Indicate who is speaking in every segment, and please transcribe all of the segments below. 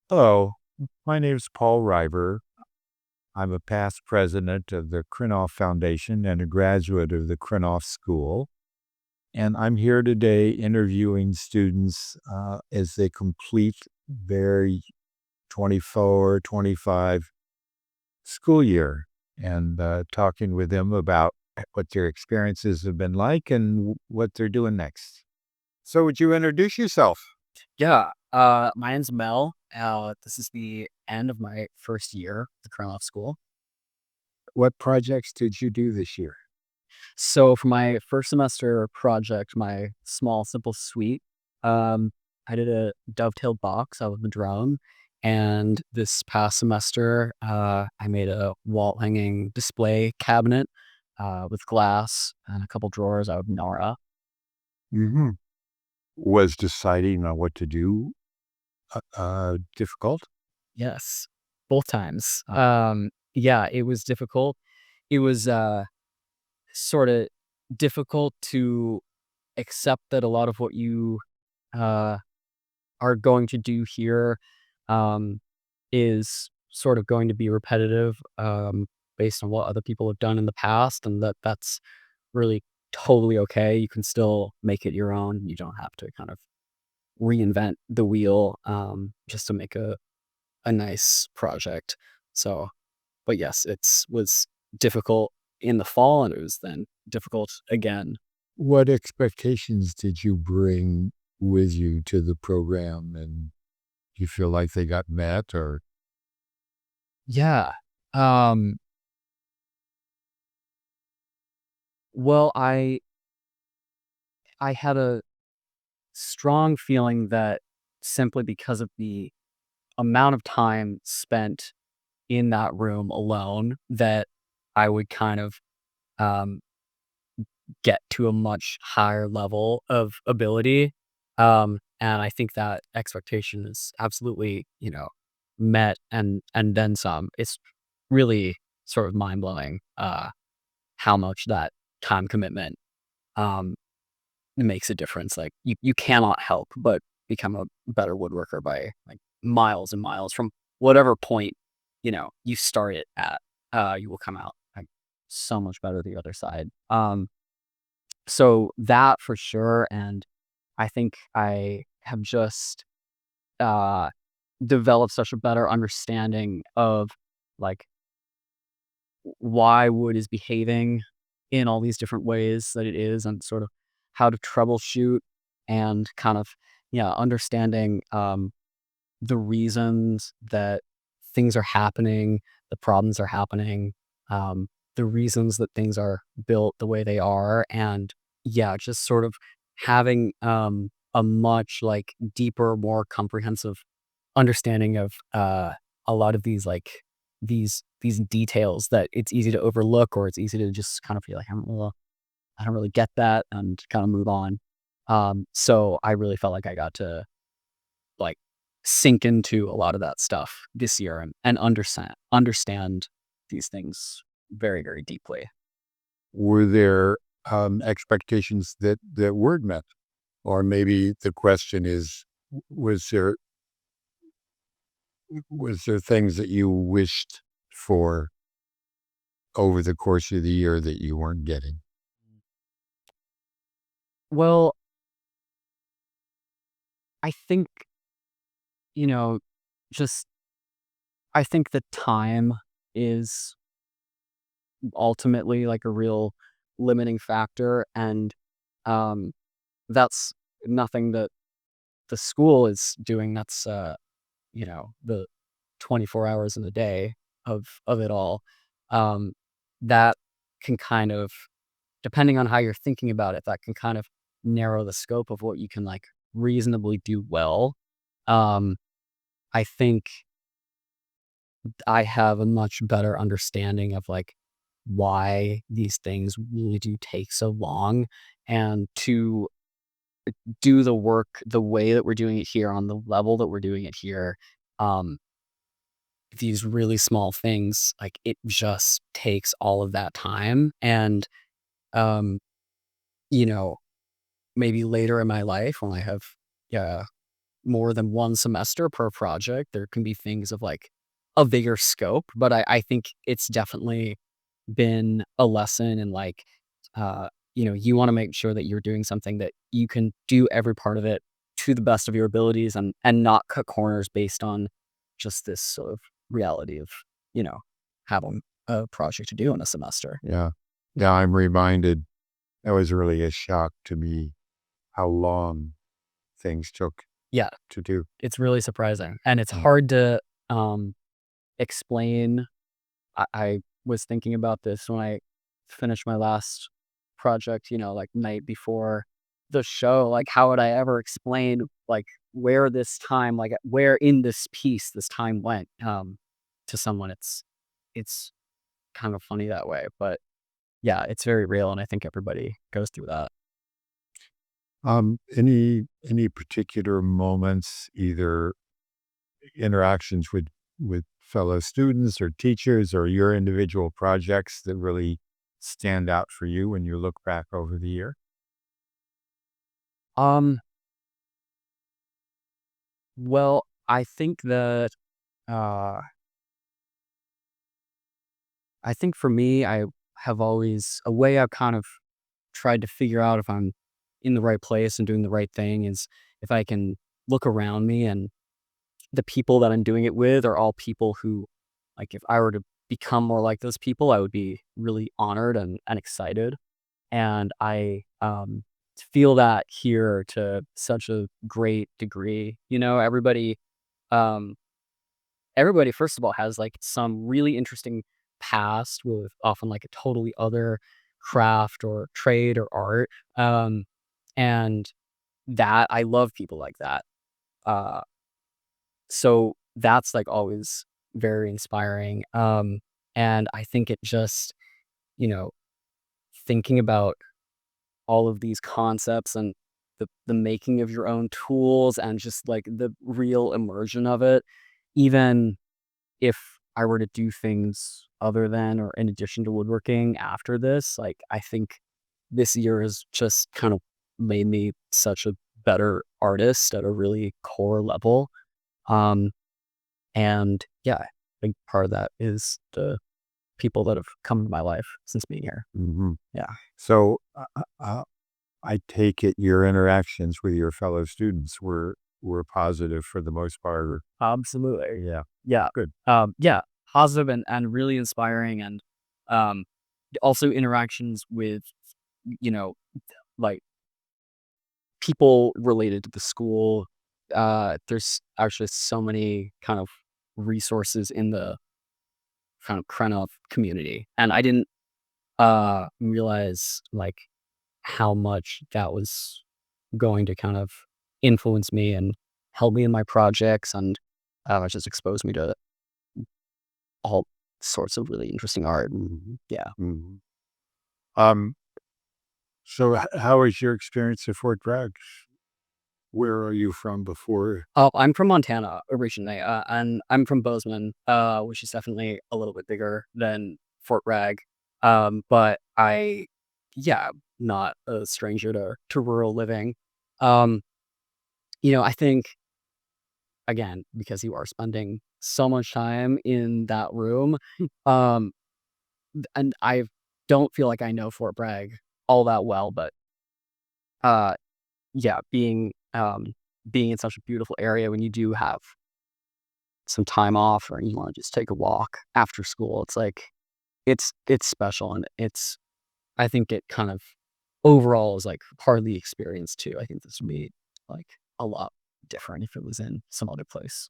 Speaker 1: Hello, my name is Paul River. I'm a past president of the Krenov Foundation and a graduate of the Krenov School. And I'm here today interviewing students as they complete their 24, 25 school year and talking with them about what their experiences have been like and what they're doing next. So, would you introduce yourself?
Speaker 2: Yeah, my name's Mel. This is the end of my first year at the Krenov School.
Speaker 1: What projects did you do this year?
Speaker 2: So for my first semester project, my small, simple suite, um, I did a dovetailed box out of the drone. And this past semester, I made a wall hanging display cabinet with glass and a couple drawers out of Nara.
Speaker 1: Hmm. Was deciding on what to do difficult?
Speaker 2: Yes, both times. Yeah, it was difficult. It was sort of difficult to accept that a lot of what you uh, are going to do here um, is sort of going to be repetitive based on what other people have done in the past, and that's really totally okay. You can still make it your own. You don't have to kind of reinvent the wheel just to make a nice project. So, but yes, it's was difficult in the fall, and it was then difficult again.
Speaker 1: What expectations did you bring with you to the program, and do you feel like they got met or
Speaker 2: Yeah. Um, well, I had a strong feeling that simply because of the amount of time spent in that room alone, that I would kind of um, get to a much higher level of ability. And I think that expectation is absolutely, met and then some. It's really sort of mind blowing how much that time commitment um, makes a difference. Like you cannot help but become a better woodworker by like miles and miles from whatever point, you start it at. You will come out like so much better the other side. So that for sure. And I think I have just uh developed such a better understanding of like why wood is behaving in all these different ways that it is, and sort of how to troubleshoot and kind of, yeah, understanding the reasons that things are happening, the problems are happening, um, the reasons that things are built the way they are. And yeah, just sort of having a much like deeper, more comprehensive understanding of a lot of these like these details that it's easy to overlook, or it's easy to just kind of feel like I don't really get that and kind of move on. So I really felt like I got to like sink into a lot of that stuff this year, and understand these things very, very deeply.
Speaker 1: were there expectations that weren't met? Or maybe the question is, was there was there things that you wished for over the course of the year that you weren't getting?
Speaker 2: Well, I think, you know, just I think that time is ultimately like a real limiting factor, and um that's nothing that the school is doing. That's the 24 hours in a day of it all. Um, that can kind of, depending on how you're thinking about it, that can kind of narrow the scope of what you can like reasonably do well. Um, I think I have a much better understanding of like why these things really do take so long, and to do the work the way that we're doing it here on the level that we're doing it here. Um, these really small things, like, it just takes all of that time, and, um, you know, maybe later in my life when I have, yeah, more than one semester per project. There can be things of like a bigger scope, but I think it's definitely been a lesson in like, you want to make sure that you're doing something that you can do every part of it to the best of your abilities and not cut corners based on just this sort of reality of, you know, having a project to do in a semester.
Speaker 1: Yeah. Yeah, I'm reminded that was really a shock to me how long things took
Speaker 2: Yeah,
Speaker 1: to do.
Speaker 2: it's really surprising. And it's
Speaker 1: Mm.
Speaker 2: hard to explain. I was thinking about this when I finished my last project, like night before the show. Like, how would I ever explain like where this time, like where in this piece this time went to someone? It's kind of funny that way, but yeah, it's very real, and I think everybody goes through that.
Speaker 1: Any particular moments, either interactions with fellow students or teachers or your individual projects that really stand out for you when you look back over the year?
Speaker 2: Um, well, I think that uh I think for me, I have always a way I've kind of tried to figure out if I'm in the right place and doing the right thing is if I can look around me and the people that I'm doing it with are all people who, like, if I were to become more like those people, I would be really honored and excited. And I feel that here to such a great degree. Um, everybody, first of all, has like some really interesting past with often like a totally other craft or trade or art. And that I love people like that. Uh, so that's like always very inspiring. And I think it just, you know, thinking about all of these concepts and the making of your own tools and just like the real immersion of it, even if I were to do things other than or in addition to woodworking after this, like, I think this year has just kind of made me such a better artist at a really core level. Um, and yeah, I think part of that is the people that have come into my life since being here.
Speaker 1: Hmm.
Speaker 2: Yeah,
Speaker 1: So I take it your interactions with your fellow students were positive for the most part.
Speaker 2: absolutely.
Speaker 1: Yeah,
Speaker 2: Yeah.
Speaker 1: good.
Speaker 2: Yeah, positive and really inspiring and um also interactions with, you know, like people related to the school. There's actually so many kind of resources in the kind of Krenov community, and I didn't realize like how much that was going to kind of influence me and help me in my projects, and just expose me to all sorts of really interesting art.
Speaker 1: Mhm,
Speaker 2: Yeah.
Speaker 1: mhm. Um, so how was your experience at Fort Bragg? Where are you from before?
Speaker 2: Oh, I'm from Montana originally, and I'm from Bozeman, which is definitely a little bit bigger than Fort Bragg. But yeah, not a stranger to rural living. Um, I think again because you are spending so much time in that room, um, and I don't feel like I know Fort Bragg all that well, but uh, yeah, being in such a beautiful area when you do have some time off or you wanna just take a walk after school, it's like it's special, and I think it kind of overall is, like, part of the experience too. I think this would be, like, a lot different if it was in some other place.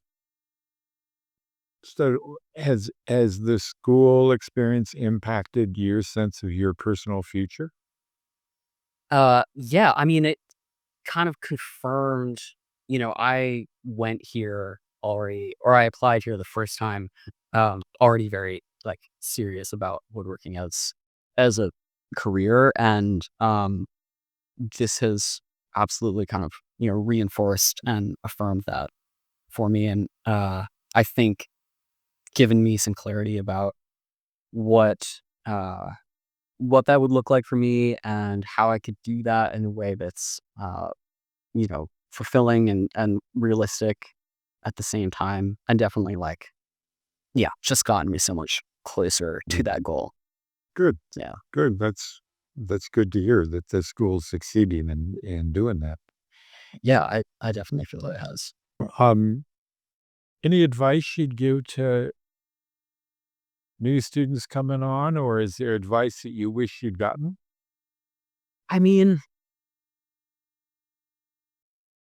Speaker 1: So has the school experience impacted your sense of your personal future?
Speaker 2: Yeah, I mean, it kind of confirmed, I went here already or I applied here the first time, already very, like, serious about woodworking as a career, and, this has absolutely kind of, reinforced and affirmed that for me, and, I think given me some clarity about what, uh, what that would look like for me and how I could do that in a way that's, you know, fulfilling and realistic at the same time, and definitely just gotten me so much closer to that goal.
Speaker 1: Good,
Speaker 2: Yeah.
Speaker 1: good. That's good to hear that the school's succeeding in doing that.
Speaker 2: Yeah, I definitely feel it has.
Speaker 1: Um, any advice you'd give to new students coming on, or is there advice that you wish you'd gotten?
Speaker 2: I mean,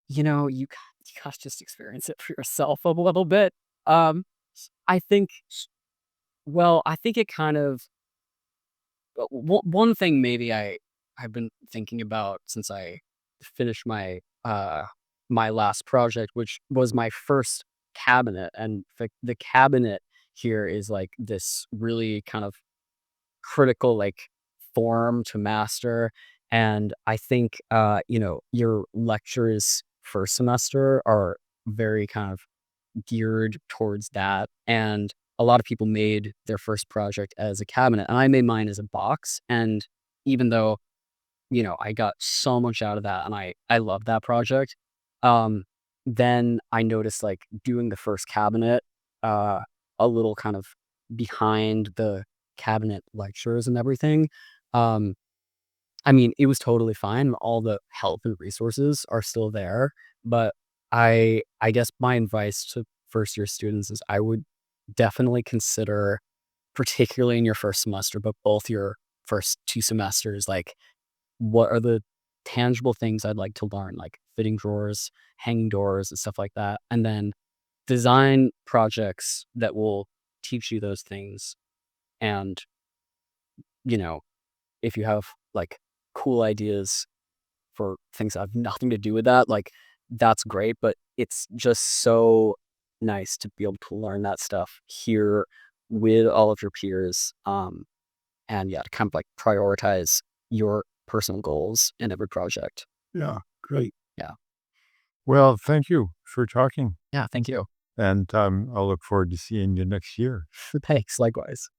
Speaker 2: you gotta just experience it for yourself a little bit. I think I think it kind of one thing maybe I've been thinking about since I finished my last project, which was my first cabinet, and the cabinet here is like this really kind of critical form to master. And I think your lectures first semester are very kind of geared towards that. And a lot of people made their first project as a cabinet, and I made mine as a box. And even though, I got so much out of that and I love that project, um, then I noticed doing the first cabinet uh a little kind of behind the cabinet lectures and everything. Um, I mean, it was totally fine. All the help and resources are still there, but I guess my advice to first year students is I would definitely consider, particularly in your first semester, but both your first 2 semesters, what are the tangible things I'd like to learn, like fitting drawers, hanging doors, and stuff like that, and then design projects that will teach you those things. And, you know, if you have cool ideas for things that have nothing to do with that, that's great, but it's just so nice to be able to learn that stuff here with all of your peers. And yeah, to kind of prioritize your personal goals in every project.
Speaker 1: Yeah, great.
Speaker 2: Yeah.
Speaker 1: Well, thank you for talking,
Speaker 2: Yeah. Thank you.
Speaker 1: and I'll look forward to seeing you next year.
Speaker 2: Thanks. Likewise.